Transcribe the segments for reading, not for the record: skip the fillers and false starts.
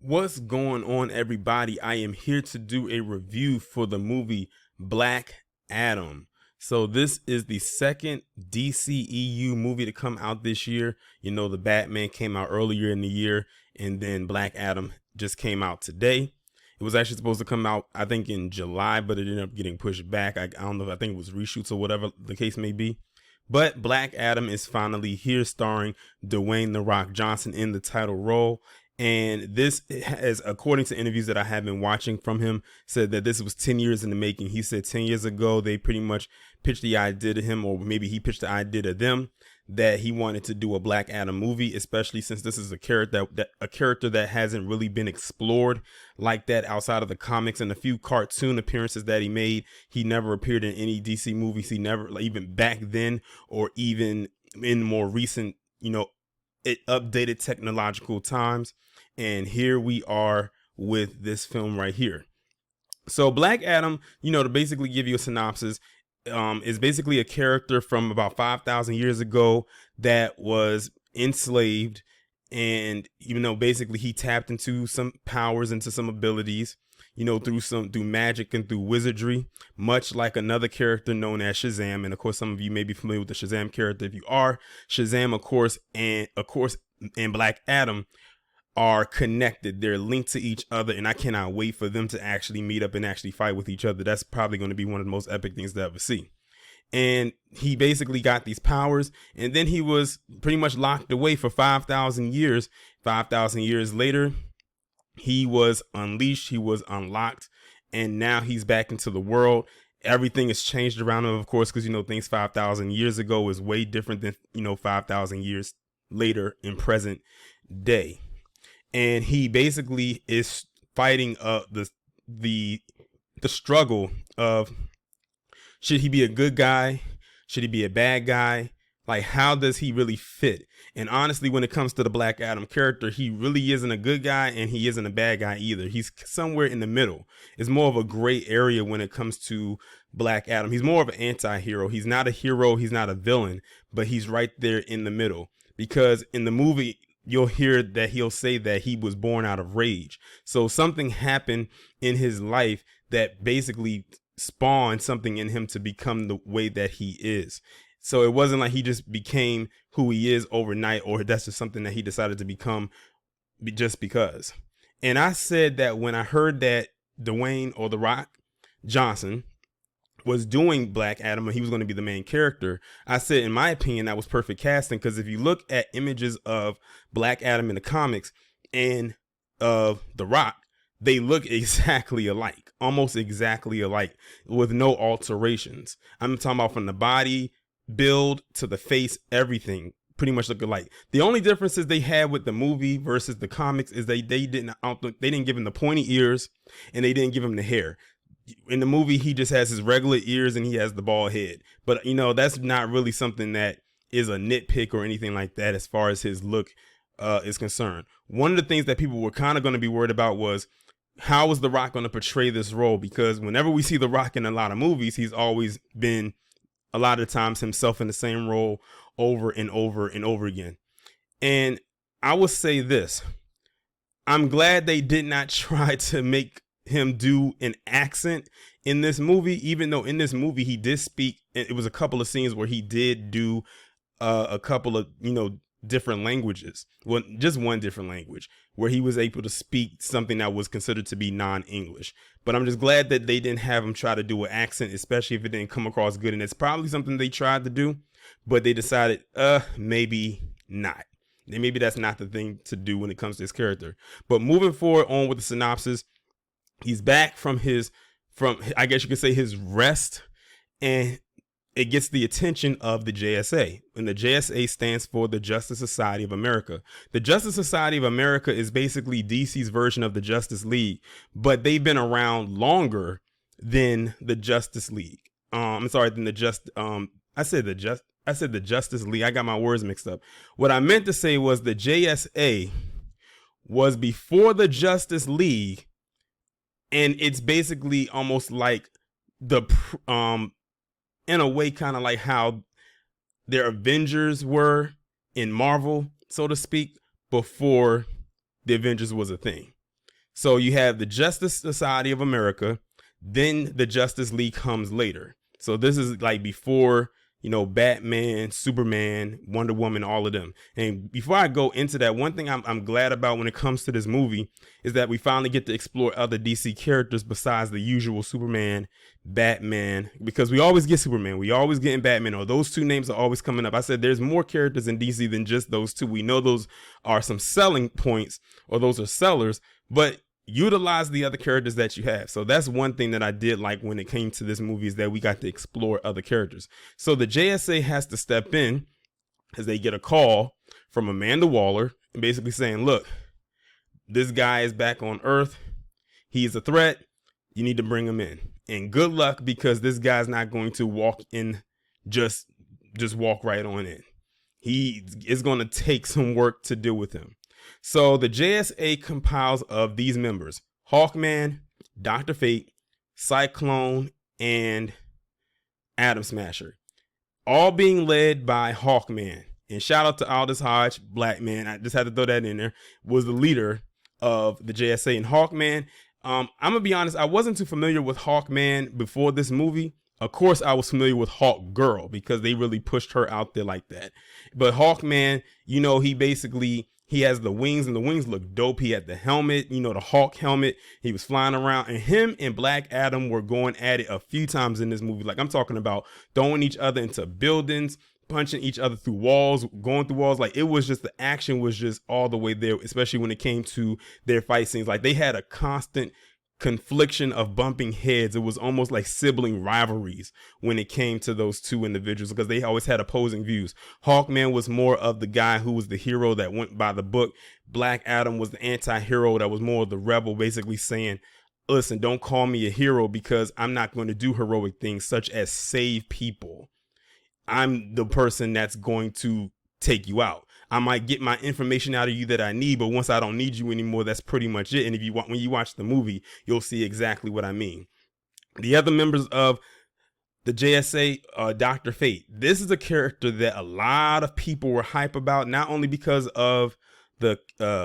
What's going on, everybody? I am here to do a review for the movie Black Adam. So this is the second DCEU movie to come out this year. You know, the Batman came out earlier in the year, and then Black Adam just came out today. It was actually supposed to come out, I think, in July, but it ended up getting pushed back. I don't know, I think it was reshoots or whatever the case may be. But Black Adam is finally here, starring Dwayne "The Rock" Johnson in the title role. And this has, according to interviews that I have been watching from him, said that this was 10 years in the making. He said 10 years ago, they pretty much pitched the idea to him, or maybe he pitched the idea to them, that he wanted to do a Black Adam movie, especially since this is a character that hasn't really been explored like that outside of the comics and a few cartoon appearances that he made. He never appeared in any DC movies. He never, like, even back then or even in more recent, updated technological times. And here we are with this film right here. So Black Adam, to basically give you a synopsis, is basically a character from about 5,000 years ago that was enslaved. And, basically he tapped into some powers, into some abilities, through magic and through wizardry, much like another character known as Shazam. And of course, some of you may be familiar with the Shazam character. If you are, Shazam, of course, and Black Adam are connected. They're linked to each other, and I cannot wait for them to actually meet up and actually fight with each other. That's probably going to be one of the most epic things to ever see. And he basically got these powers, and then he was pretty much locked away for 5,000 years. 5,000 years later, he was unleashed, he was unlocked, and now he's back into the world. Everything has changed around him, of course, because, things 5,000 years ago is way different than, 5,000 years later in present day. And he basically is fighting the struggle of, should he be a good guy? Should he be a bad guy? Like, how does he really fit? And honestly, when it comes to the Black Adam character, he really isn't a good guy and he isn't a bad guy either. He's somewhere in the middle. It's more of a gray area when it comes to Black Adam. He's more of an anti-hero. He's not a hero. He's not a villain, but he's right there in the middle, because in the movie, you'll hear that he'll say that he was born out of rage. So something happened in his life that basically spawned something in him to become the way that he is. So it wasn't like he just became who he is overnight, or that's just something that he decided to become just because. And I said that when I heard that Dwayne, or The Rock Johnson, was doing Black Adam and he was going to be the main character, I said, in my opinion, that was perfect casting, because if you look at images of Black Adam in the comics and of The Rock, they look exactly alike, almost exactly alike, with no alterations. I'm talking about from the body build to the face, everything pretty much look alike. The only differences they had with the movie versus the comics is they didn't give him the pointy ears, and they didn't give him the hair. In the movie, he just has his regular ears and he has the bald head. But, that's not really something that is a nitpick or anything like that as far as his look is concerned. One of the things that people were kind of going to be worried about was, how is The Rock going to portray this role? Because whenever we see The Rock in a lot of movies, he's always been, a lot of times, himself in the same role over and over and over again. And I will say this: I'm glad they did not try to make him do an accent in this movie, even though in this movie he did speak. It was a couple of scenes where he did do a couple of different languages, well, just one different language, where he was able to speak something that was considered to be non-English. But I'm just glad that they didn't have him try to do an accent, especially if it didn't come across good. And it's probably something they tried to do, but they decided maybe not. Maybe that's not the thing to do when it comes to his character. But moving forward on with the synopsis, he's back from I guess you could say, his rest, and it gets the attention of the JSA. And the JSA stands for the Justice Society of America. The Justice Society of America is basically DC's version of the Justice League, but they've been around longer than the Justice League. I said the Justice League. I got my words mixed up. What I meant to say was the JSA was before the Justice League, and it's basically almost like in a way, kind of like how their Avengers were in Marvel, so to speak, before the Avengers was a thing. So you have the Justice Society of America, then the Justice League comes later. So this is like before, you know, Batman, Superman, Wonder Woman, all of them. And before I go into that, one thing I'm glad about when it comes to this movie is that we finally get to explore other DC characters besides the usual Superman, Batman, because we always get Superman, we always get Batman, or those two names are always coming up. I said there's more characters in DC than just those two. We know those are some selling points, or those are sellers, but utilize the other characters that you have. So that's one thing that I did like when it came to this movie, is that we got to explore other characters. So the JSA has to step in as they get a call from Amanda Waller, basically saying, look, this guy is back on Earth. He is a threat. You need to bring him in. And good luck, because this guy's not going to walk in, just walk right on in. He is going to take some work to deal with him. So the JSA compiles of these members: Hawkman, Dr. Fate, Cyclone, and Atom Smasher, all being led by Hawkman. And shout out to Aldous Hodge, black man, I just had to throw that in there, was the leader of the JSA. And Hawkman, I'm gonna be honest, I wasn't too familiar with Hawkman before this movie. Of course, I was familiar with Hawk Girl because they really pushed her out there like that. But Hawkman, you know, he has the wings, and the wings look dope. He had the helmet, you know, the Hawk helmet. He was flying around, and him and Black Adam were going at it a few times in this movie. Like, I'm talking about throwing each other into buildings, punching each other through walls, going through walls. Like, it was just, the action was just all the way there, especially when it came to their fight scenes. Like, they had a constant confliction of bumping heads. It was almost like sibling rivalries when it came to those two individuals, because they always had opposing views. Hawkman was more of the guy who was the hero that went by the book. Black Adam was the anti-hero that was more of the rebel, basically saying, listen, don't call me a hero because I'm not going to do heroic things such as save people. I'm the person that's going to take you out. I might get my information out of you that I need, but once I don't need you anymore, that's pretty much it. And when you watch the movie, you'll see exactly what I mean. The other members of the JSA, Dr. Fate. This is a character that a lot of people were hype about, not only because of the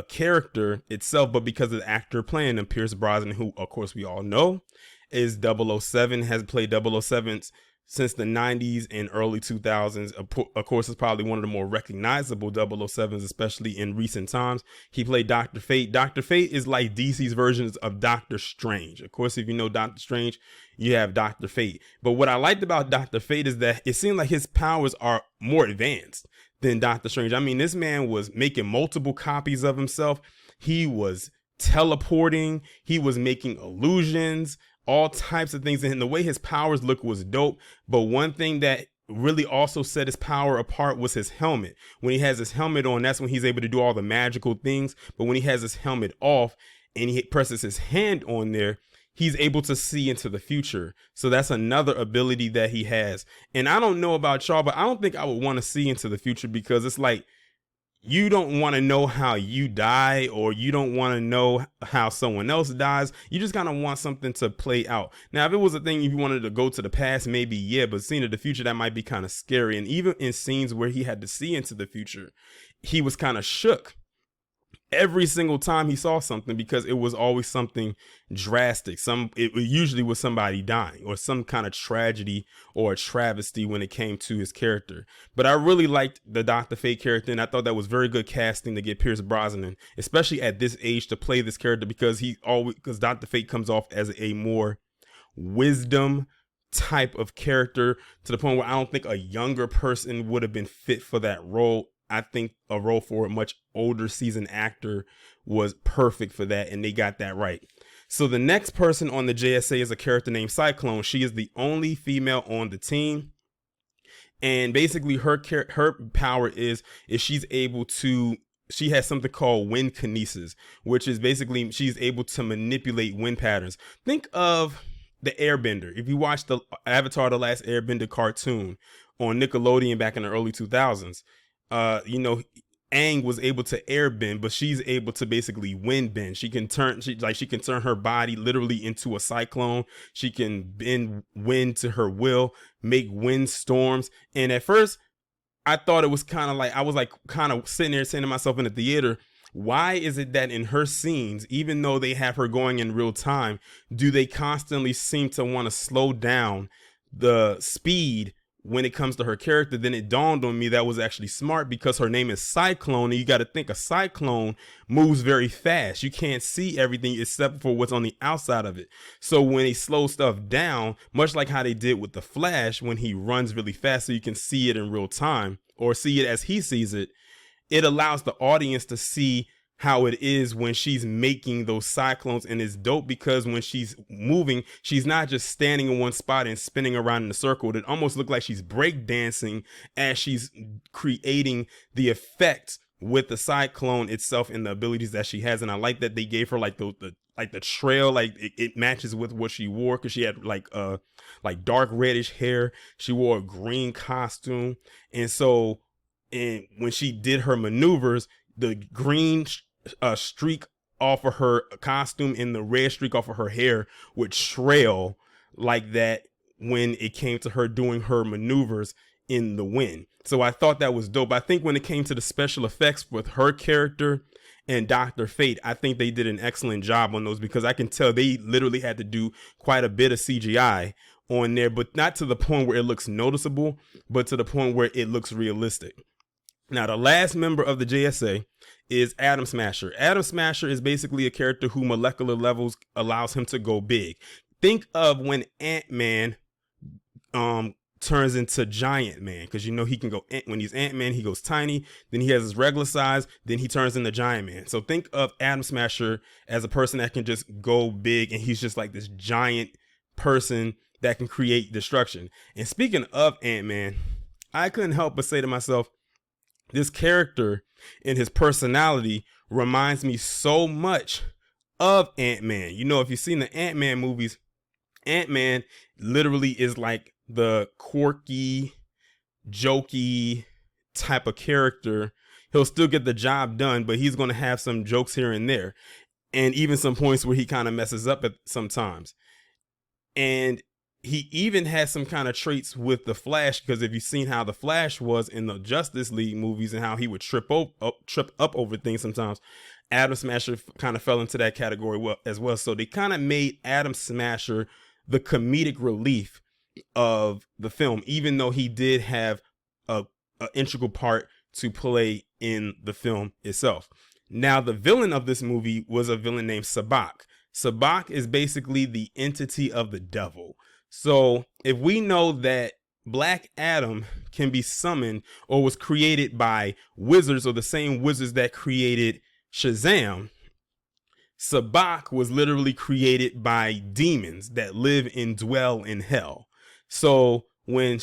character itself, but because of the actor playing him, Pierce Brosnan, who, of course, we all know is 007, has played 007's since the 90s and early 2000s. Of course, it's probably one of the more recognizable 007s, especially in recent times. He played Dr. Fate. Dr. Fate is like DC's versions of Doctor Strange. Of course, if you know Doctor Strange, you have Dr. Fate. But what I liked about Dr. Fate is that it seemed like his powers are more advanced than Doctor Strange. I mean, this man was making multiple copies of himself. He was teleporting. He was making illusions, all types of things, and the way his powers look was dope. But one thing that really also set his power apart was his helmet. When he has his helmet on, that's when he's able to do all the magical things. But when he has his helmet off and he presses his hand on there, he's able to see into the future. So that's another ability that he has. And I don't know about y'all, but I don't think I would want to see into the future, because it's like, you don't want to know how you die, or you don't want to know how someone else dies. You just kind of want something to play out. Now, if it was a thing, if you wanted to go to the past, maybe, yeah, but seeing into the future, that might be kind of scary. And even in scenes where he had to see into the future, he was kind of shook every single time he saw something, because it was always something drastic. It usually was somebody dying or some kind of tragedy or a travesty when it came to his character. But I really liked the Dr. Fate character, and I thought that was very good casting to get Pierce Brosnan, especially at this age, to play this character, because Dr. Fate comes off as a more wisdom type of character, to the point where I don't think a younger person would have been fit for that role. I think a role for a much older seasoned actor was perfect for that, and they got that right. So the next person on the JSA is a character named Cyclone. She is the only female on the team, and basically her power is she's able to. She has something called wind kinesis, which is basically she's able to manipulate wind patterns. Think of the Airbender. If you watch the Avatar: The Last Airbender cartoon on Nickelodeon back in the early 2000s. Aang was able to airbend, but she's able to basically wind bend. She can turn her body literally into a cyclone. She can bend wind to her will, make wind storms. And at first, I thought it was kind of like, I was like kind of sitting there saying to myself in the theater, Why is it that in her scenes, even though they have her going in real time, do they constantly seem to want to slow down the speed when it comes to her character? Then it dawned on me that was actually smart, because her name is Cyclone, and you got to think a cyclone moves very fast. You can't see everything except for what's on the outside of it. So when they slow stuff down, much like how they did with the Flash when he runs really fast so you can see it in real time or see it as he sees it, it allows the audience to see how it is when she's making those cyclones. And it's dope because when she's moving, she's not just standing in one spot and spinning around in a circle. It almost looks like she's breakdancing as she's creating the effect with the cyclone itself and the abilities that she has. And I like that they gave her like the trail, like it matches with what she wore, because she had like dark reddish hair. She wore a green costume, and so when she did her maneuvers, the green streak off of her costume and the red streak off of her hair would trail like that when it came to her doing her maneuvers in the wind. So I thought that was dope. I think when it came to the special effects with her character and Dr. Fate, I think they did an excellent job on those, because I can tell they literally had to do quite a bit of CGI on there, but not to the point where it looks noticeable, but to the point where it looks realistic. Now, the last member of the JSA is Atom Smasher. Atom Smasher is basically a character who molecular levels allows him to go big. Think of when Ant-Man turns into Giant Man, because you know he can go, when he's Ant-Man, he goes tiny, then he has his regular size, then he turns into Giant Man. So think of Atom Smasher as a person that can just go big, and he's just like this giant person that can create destruction. And speaking of Ant-Man, I couldn't help but say to myself, this character and his personality reminds me so much of Ant-Man. You know, if you've seen the Ant-Man movies, Ant-Man literally is like the quirky, jokey type of character. He'll still get the job done, but he's going to have some jokes here and there, and even some points where he kind of messes up at sometimes. And he even has some kind of traits with the Flash, because if you've seen how the Flash was in the Justice League movies and how he would trip up over things sometimes, Atom Smasher kind of fell into that category as well. So they kind of made Atom Smasher the comedic relief of the film, even though he did have a integral part to play in the film itself. Now, the villain of this movie was a villain named Sabbac. Sabbac is basically the entity of the devil. So if we know that Black Adam can be summoned or was created by wizards, or the same wizards that created Shazam, Sabbac was literally created by demons that live and dwell in hell. So when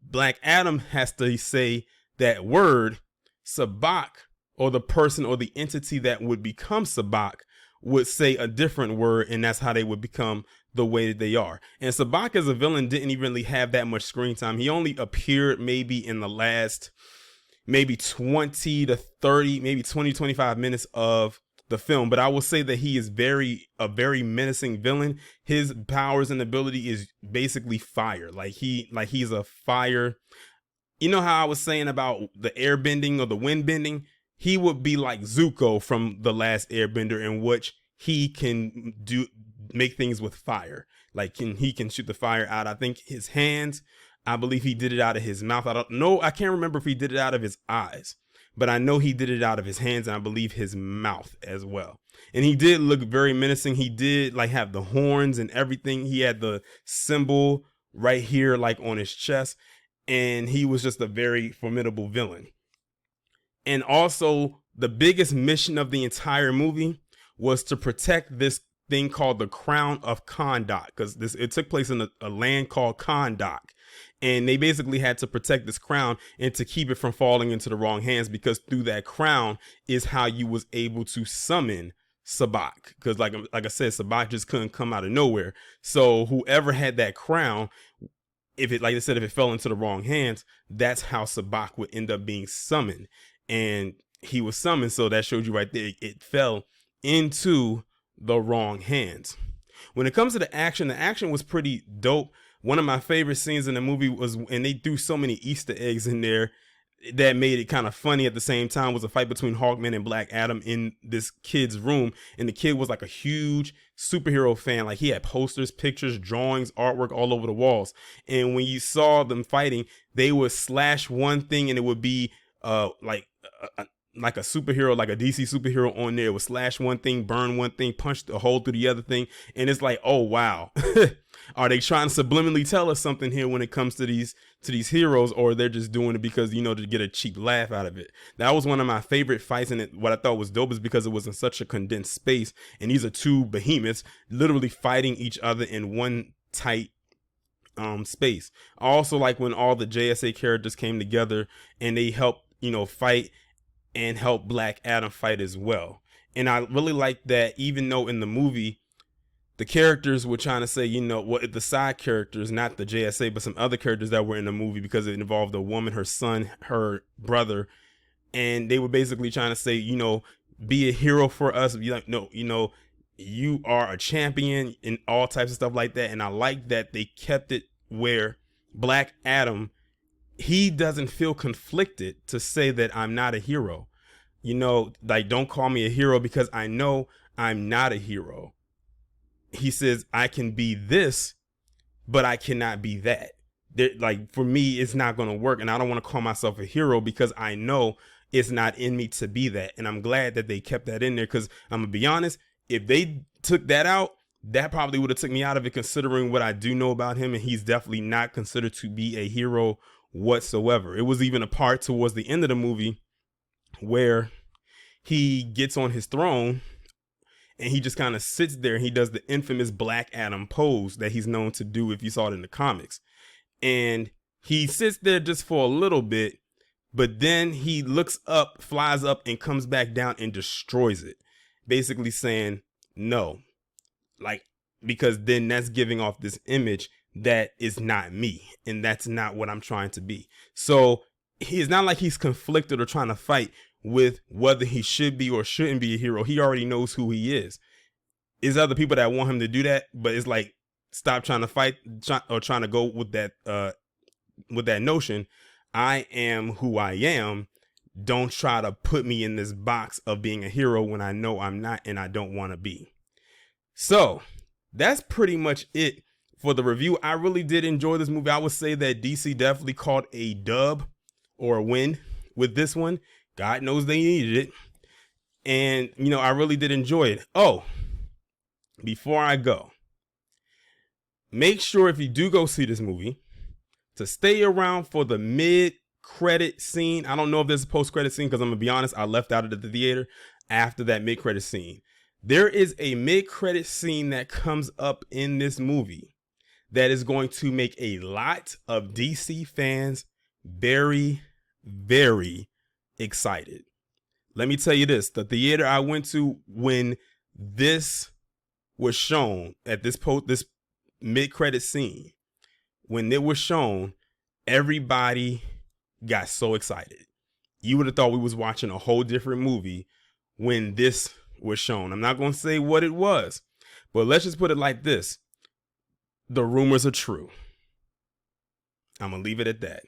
Black Adam has to say that word, Sabbac, or the person or the entity that would become Sabbac, would say a different word, and that's how they would become the way that they are. And Sabbac as a villain didn't even really have that much screen time. He only appeared maybe in the last 20 to 30, maybe 20, 25 minutes of the film. But I will say that he is a very menacing villain. His powers and ability is basically fire. Like he's a fire. You know how I was saying about the air bending or the wind bending? He would be like Zuko from The Last Airbender, in which he can make things with fire. Like he can shoot the fire out. I think his hands, I believe he did it out of his mouth. I don't know. I can't remember if he did it out of his eyes, but I know he did it out of his hands, and I believe his mouth as well. And he did look very menacing. He did like have the horns and everything. He had the symbol right here, like on his chest, and he was just a very formidable villain. And also, the biggest mission of the entire movie was to protect this thing called the Crown of Kahndaq, because it took place in a land called Kahndaq, and they basically had to protect this crown and to keep it from falling into the wrong hands, because through that crown is how you was able to summon Sabbac, because like I said, Sabbac just couldn't come out of nowhere. So whoever had that crown, if it fell into the wrong hands, that's how Sabbac would end up being summoned. And he was summoned, so that showed you right there, it fell into the wrong hands. When it comes to the action was pretty dope. One of my favorite scenes in the movie was, and they threw so many Easter eggs in there, that made it kind of funny at the same time was a fight between Hawkman and Black Adam in this kid's room. And the kid was like a huge superhero fan. Like he had posters, pictures, drawings, artwork all over the walls. And when you saw them fighting, they would slash one thing and it would be like a superhero, like a DC superhero on there. It would slash one thing, burn one thing, punch a hole through the other thing. And it's like, oh, wow. Are they trying to subliminally tell us something here when it comes to these heroes, or they're just doing it because, you know, to get a cheap laugh out of it? That was one of my favorite fights, and what I thought was dope is because it was in such a condensed space, and these are two behemoths literally fighting each other in one tight space. I also like when all the JSA characters came together and they helped, you know, fight and help Black Adam fight as well. And I really like that, even though in the movie the characters were trying to say, you know, what the side characters, not the JSA, but some other characters that were in the movie, because it involved a woman, her son, her brother, and they were basically trying to say, you know, be a hero for us. Be like, no, you know, you are a champion and all types of stuff like that. And I like that they kept it where Black Adam, he doesn't feel conflicted to say that I'm not a hero. You know, like, don't call me a hero because I know I'm not a hero. He says, I can be this, but I cannot be that. Like, for me, it's not going to work. And I don't want to call myself a hero because I know it's not in me to be that. And I'm glad that they kept that in there, because I'm going to be honest, if they took that out, that probably would have took me out of it, considering what I do know about him. And he's definitely not considered to be a hero whatsoever. It was even a part towards the end of the movie where he gets on his throne and he just kind of sits there and he does the infamous Black Adam pose that he's known to do if you saw it in the comics. And he sits there just for a little bit, but then he looks up, flies up, and comes back down and destroys it. Basically saying, no, like, because then that's giving off this image that is not me. And that's not what I'm trying to be. So it's not like he's conflicted or trying to fight with whether he should be or shouldn't be a hero. He already knows who he is. There's other people that want him to do that, but it's like, stop trying to fight or trying to go with that notion. I am who I am. Don't try to put me in this box of being a hero when I know I'm not and I don't want to be. So that's pretty much it for the review. I really did enjoy this movie. I would say that DC definitely caught a dub or a win with this one. God knows they needed it. And, you know, I really did enjoy it. Oh, before I go, make sure if you do go see this movie to stay around for the mid-credit scene. I don't know if there's a post-credit scene because I'm going to be honest, I left out of the theater after that mid-credit scene. There is a mid-credit scene that comes up in this movie that is going to make a lot of DC fans very, very excited. Let me tell you this, the theater I went to when this was shown at this mid-credit scene, when it was shown, everybody got so excited. You would have thought we was watching a whole different movie when this was shown. I'm not going to say what it was, but let's just put it like this. The rumors are true. I'm going to leave it at that.